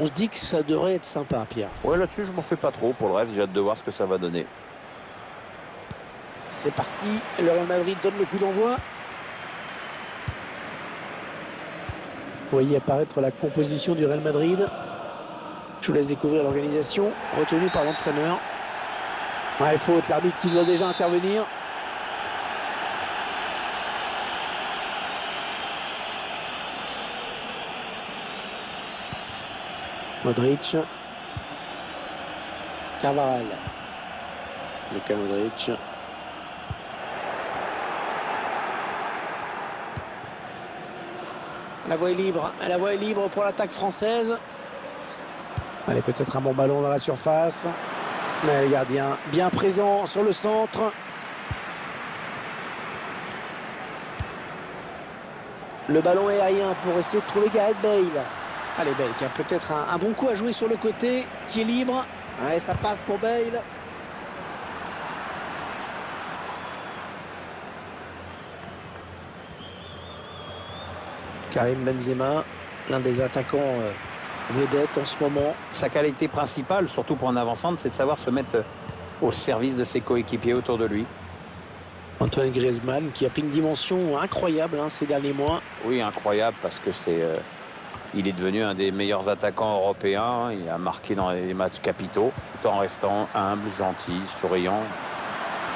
On se dit que ça devrait être sympa, Pierre. Ouais, là-dessus, je m'en fais pas trop. Pour le reste, j'ai hâte de voir ce que ça va donner. C'est parti, le Real Madrid donne le coup d'envoi. Vous voyez apparaître la composition du Real Madrid. Je vous laisse découvrir l'organisation retenue par l'entraîneur. Ouais, faute, l'arbitre qui doit déjà intervenir. Modric. Carvajal. Luka Modric. La voie est libre pour l'attaque française. Allez, peut-être un bon ballon dans la surface. Ouais, le gardien bien présent sur le centre. Le ballon est aérien pour essayer de trouver Gareth Bale. Allez, Bale qui a peut-être un bon coup à jouer sur le côté, qui est libre. Ouais, ça passe pour Bale. Karim Benzema, l'un des attaquants vedettes en ce moment. Sa qualité principale, surtout pour un avant-centre, c'est de savoir se mettre au service de ses coéquipiers autour de lui. Antoine Griezmann qui a pris une dimension incroyable ces derniers mois. Oui, incroyable parce que il est devenu un des meilleurs attaquants européens. Il a marqué dans les matchs capitaux tout en restant humble, gentil, souriant.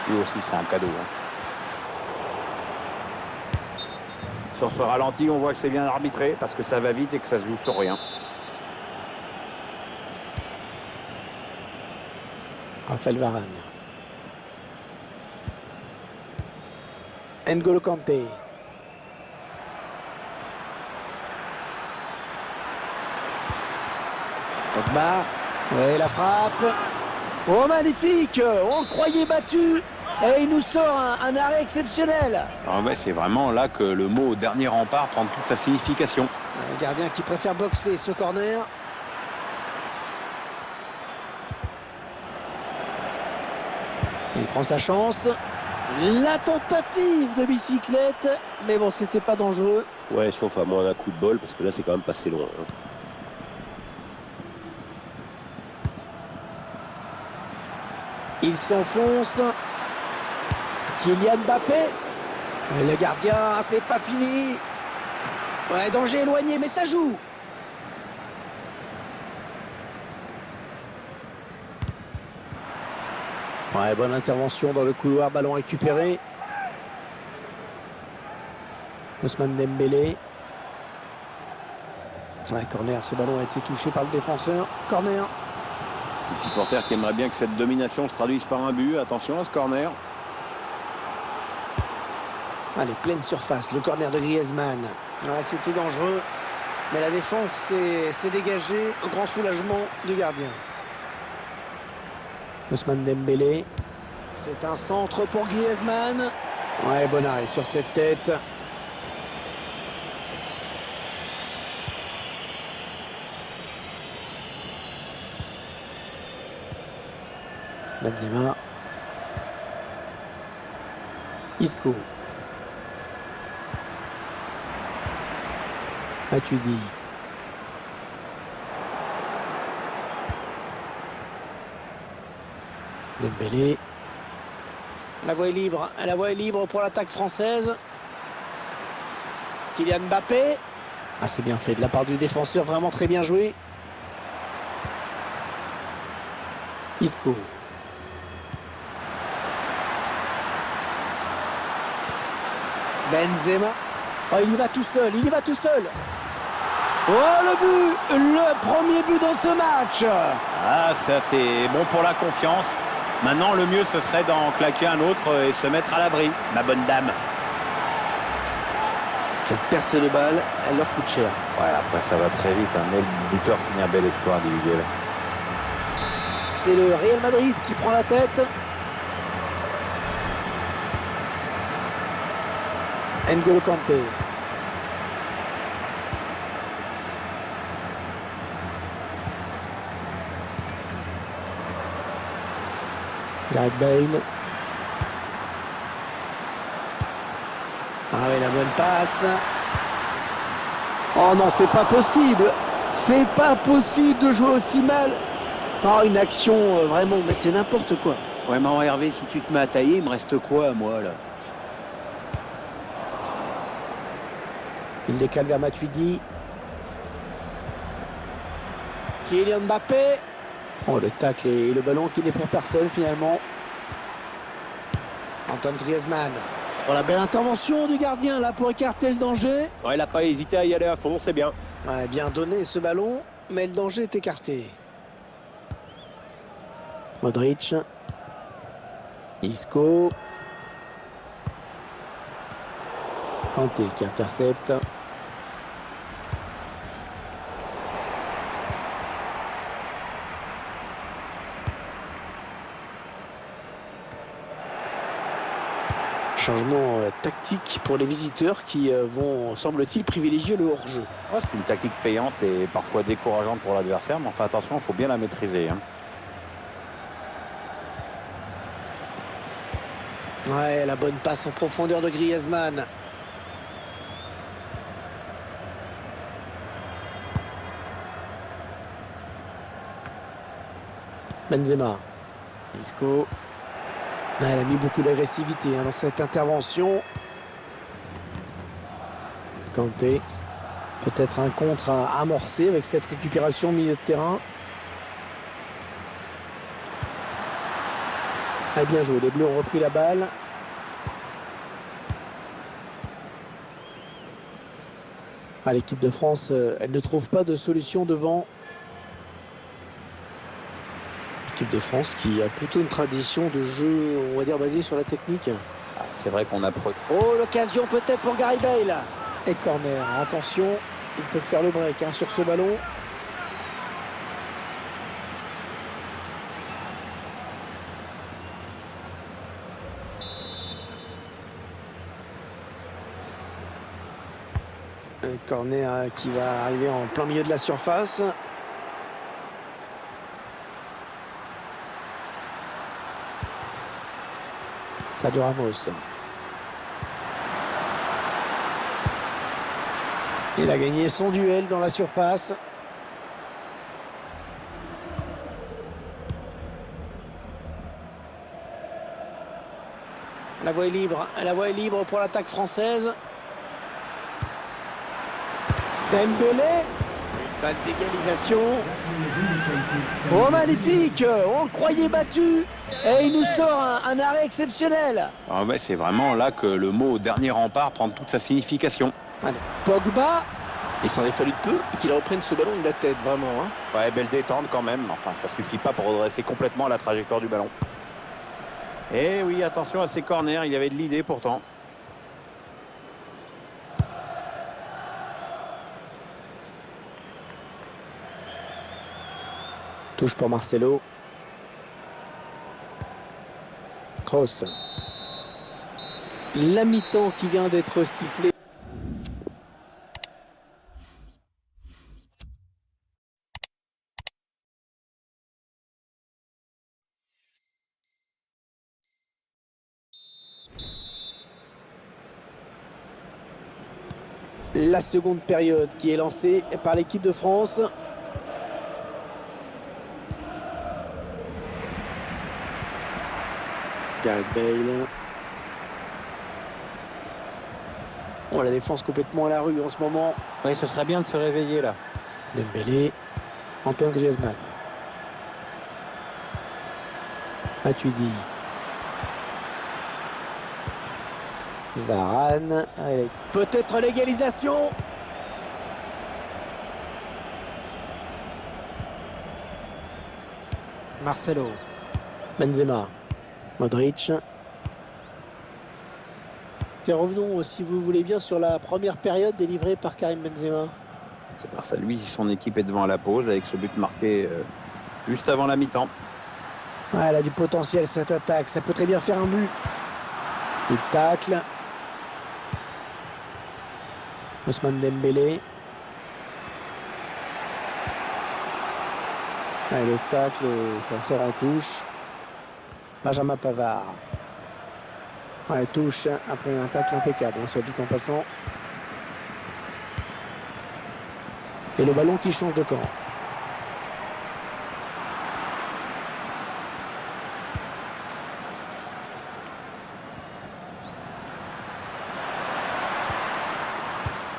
Lui aussi, c'est un cadeau. Sur ce ralenti, on voit que c'est bien arbitré parce que ça va vite et que ça se joue sur rien. Raphaël Varane. N'Golo Kanté. Pogba. Ouais, la frappe. Oh, magnifique. On le croyait battu. Et il nous sort un arrêt exceptionnel. Ah ouais, c'est vraiment là que le mot dernier rempart prend toute sa signification. Le gardien qui préfère boxer ce corner. Il prend sa chance. La tentative de bicyclette. Mais bon, c'était pas dangereux. Ouais, sauf à moins d'un coup de bol, parce que là, c'est quand même passé loin. Il s'enfonce. Kylian Mbappé. Le gardien, c'est pas fini. Ouais, danger éloigné, mais ça joue. Ouais, bonne intervention dans le couloir, ballon récupéré. Ousmane Dembélé. Ouais, corner, ce ballon a été touché par le défenseur. Corner. Les supporters qui aimeraient bien que cette domination se traduise par un but. Attention à ce corner. Allez, pleine surface, le corner de Griezmann. Ouais, c'était dangereux, mais la défense s'est dégagée au grand soulagement du gardien. Ousmane Dembélé. C'est un centre pour Griezmann. Ouais, bon arrêt sur cette tête. Benzema. Isco. Matuidi. Dembélé. La voie est libre pour l'attaque française. Kylian Mbappé. Ah, c'est bien fait de la part du défenseur, vraiment très bien joué. Isco. Benzema. Oh, il y va tout seul, Oh, le premier but dans ce match. Ah, ça c'est bon pour la confiance. Maintenant, le mieux, ce serait d'en claquer un autre et se mettre à l'abri, ma bonne dame. Cette perte de balle, elle leur coûte cher. Ouais, après ça va très vite. Mais le buteur signe un bel exploit individuel. C'est le Real Madrid qui prend la tête. N'Golo Kanté. Gareth Bale. Ah oui, la bonne passe. Oh non, c'est pas possible. C'est pas possible de jouer aussi mal. Oh, une action vraiment, mais c'est n'importe quoi. Vraiment, Hervé, si tu te mets à tailler, il me reste quoi, moi, là? Il décale vers Matuidi. Kylian Mbappé. Oh, le tacle et le ballon qui n'est pour personne finalement. Antoine Griezmann. Oh, la belle intervention du gardien là pour écarter le danger. Ouais, il n'a pas hésité à y aller à fond, c'est bien. Ouais, bien donné ce ballon, mais le danger est écarté. Modric. Isco. Kanté qui intercepte. Changement tactique pour les visiteurs qui vont, semble-t-il, privilégier le hors-jeu. Ouais, c'est une tactique payante et parfois décourageante pour l'adversaire, mais enfin attention, il faut bien la maîtriser. Hein. Ouais, la bonne passe en profondeur de Griezmann. Benzema. Isco. Ouais, elle a mis beaucoup d'agressivité dans cette intervention. Kanté. Peut-être un contre à amorcer avec cette récupération au milieu de terrain. Ah, bien joué, les Bleus ont repris la balle. Ah, l'équipe de France, elle ne trouve pas de solution devant. L'équipe de France qui a plutôt une tradition de jeu, on va dire, basée sur la technique. Ah, c'est vrai qu'on a... Oh, l'occasion peut-être pour Gareth Bale. Et corner, attention, ils peuvent faire le break sur ce ballon. Un corner qui va arriver en plein milieu de la surface. Sergio Ramos. Il a gagné son duel dans la surface. La voie est libre. La voie est libre pour l'attaque française. Dembélé. Une balle d'égalisation. Oh, magnifique. On le croyait battu. Et il nous sort un arrêt exceptionnel. Ah ouais, c'est vraiment là que le mot dernier rempart prend toute sa signification. Allez, Pogba. Il s'en est fallu de peu qu'il reprenne ce ballon de la tête, vraiment. Ouais, belle détente quand même. Enfin, ça suffit pas pour redresser complètement la trajectoire du ballon. Et oui, attention à ces corners, il y avait de l'idée pourtant. Touche pour Marcelo. Kroos. La mi-temps qui vient d'être sifflée. La seconde période qui est lancée par l'équipe de France. Gareth Bale. Oh, la défense complètement à la rue en ce moment. Oui, ce serait bien de se réveiller là. Dembélé. Antoine Griezmann. Matuidi. Varane. Peut-être l'égalisation. Marcelo. Benzema. Modric. Et revenons, si vous voulez bien, sur la première période délivrée par Karim Benzema. C'est grâce à lui si son équipe est devant la pause avec ce but marqué juste avant la mi-temps. Ah, elle a du potentiel cette attaque, ça peut très bien faire un but. Il tacle. Ousmane Dembélé. Ah, le tacle, et ça sort en touche. Benjamin Pavard. Ouais, touche après un tacle impeccable, soit dit en passant. Et le ballon qui change de camp.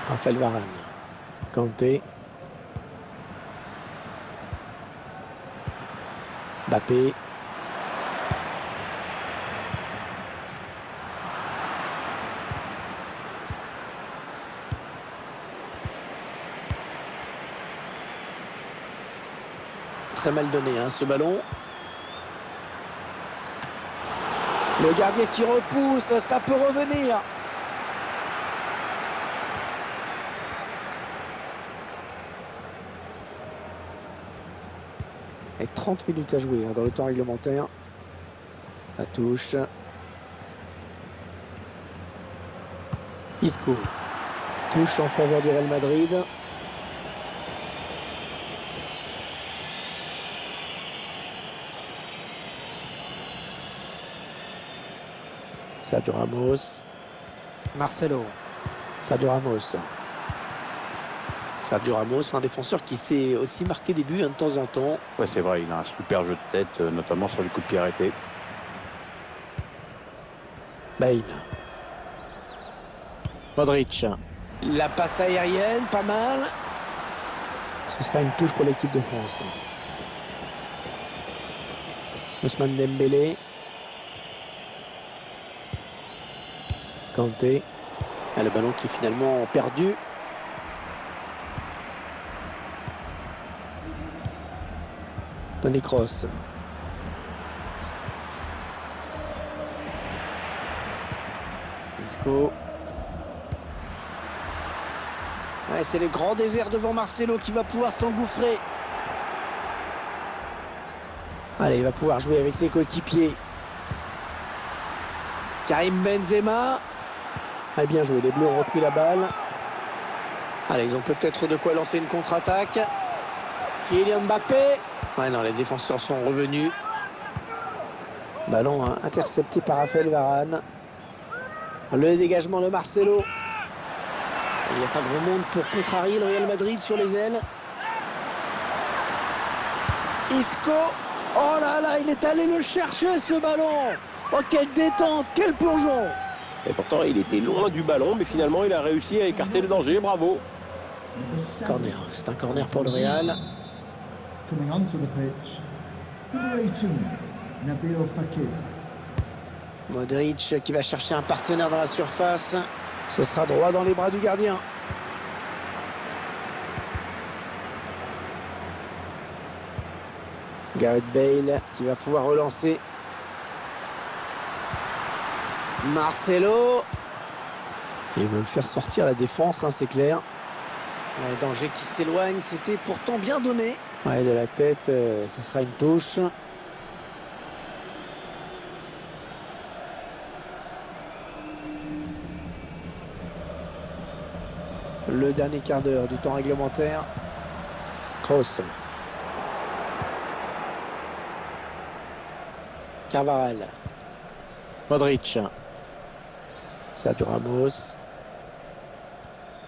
Raphaël Varane. Kanté. Mbappé. Très mal donné hein, ce ballon. Le gardien qui repousse, ça peut revenir. Et 30 minutes à jouer hein, dans le temps réglementaire. La touche. Isco. Touche en faveur du Real Madrid. Sergio Ramos. Marcelo. Sergio Ramos. Sergio Ramos, un défenseur qui sait aussi marquer des buts hein, de temps en temps. Ouais, c'est vrai, il a un super jeu de tête, notamment sur les coups de pied arrêtés. Bale. Modric. La passe aérienne, pas mal. Ce sera une touche pour l'équipe de France. Ousmane Dembélé. Kanté. Ah, le ballon qui est finalement perdu. Toni Kroos. Isco. Ouais, c'est le grand désert devant Marcelo qui va pouvoir s'engouffrer. Allez, il va pouvoir jouer avec ses coéquipiers. Karim Benzema. Ah, bien joué, les Bleus ont repris la balle. Allez, ils ont peut-être de quoi lancer une contre-attaque. Kylian Mbappé. Ouais, non, les défenseurs sont revenus. Ballon hein, intercepté par Raphaël Varane. Le dégagement de Marcelo. Il n'y a pas grand monde pour contrarier le Real Madrid sur les ailes. Isco. Oh là là, il est allé le chercher ce ballon. Oh, quelle détente, quel plongeon. Et pourtant, il était loin du ballon, mais finalement, il a réussi à écarter le danger. Bravo. Corner, c'est un corner pour le Real. Coming onto the pitch, number 18, Nabil Fekir. Modric qui va chercher un partenaire dans la surface. Ce sera droit dans les bras du gardien. Gareth Bale qui va pouvoir relancer. Marcelo. Il veut le faire sortir la défense, hein, c'est clair. Le danger qui s'éloigne, c'était pourtant bien donné. Ouais, de la tête, ce sera une touche. Le dernier quart d'heure du temps réglementaire. Kroos. Carvajal. Modric. Sergio Ramos.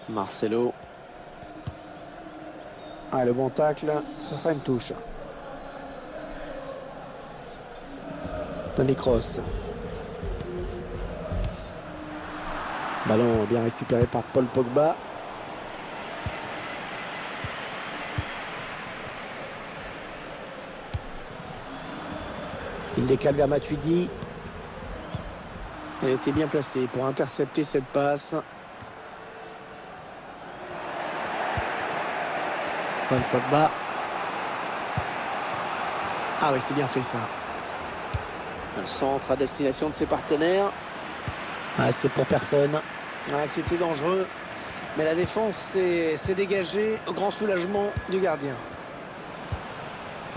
Marcelo. Ah, le bon tacle, ce sera une touche. Toni Kroos. Ballon bien récupéré par Paul Pogba. Il décale vers Matuidi. Elle était bien placée pour intercepter cette passe. Paul Pogba. Ah oui, c'est bien fait ça. Le centre à destination de ses partenaires. Ah, c'est pour personne. Ah, c'était dangereux. Mais la défense s'est dégagée au grand soulagement du gardien.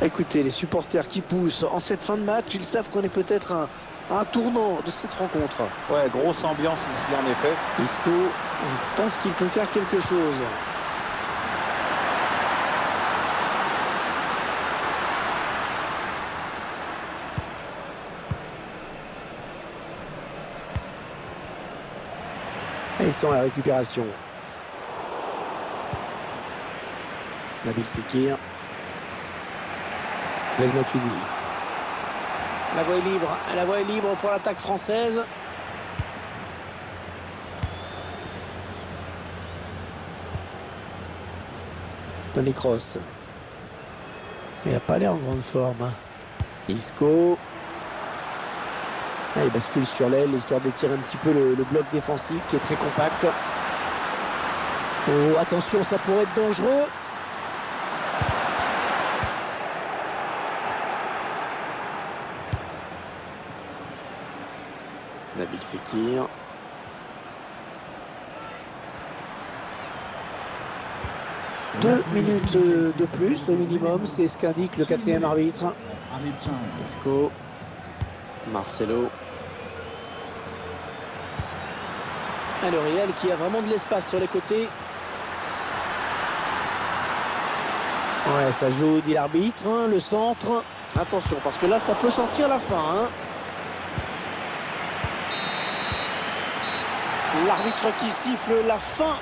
Écoutez, les supporters qui poussent en cette fin de match, ils savent qu'on est peut-être à un tournant de cette rencontre. Ouais, grosse ambiance ici en effet. Isco, je pense qu'il peut faire quelque chose. Et ils sont à la récupération. Nabil Fekir. Blaise Matuidi. La voie est libre. La voie est libre pour l'attaque française. Toni Kroos. Il n'a pas l'air en grande forme. Hein. Isco. Ah, il bascule sur l'aile, histoire d'étirer un petit peu le bloc défensif qui est très compact. Oh, attention, ça pourrait être dangereux. Nabil Fekir. Deux minutes de plus au minimum, c'est ce qu'indique le quatrième arbitre. Added time. Isco. Marcelo. Et le Real qui a vraiment de l'espace sur les côtés. Ouais, ça joue, dit l'arbitre. Hein, le centre. Attention, parce que là, ça peut sentir la fin. Hein. L'arbitre qui siffle la fin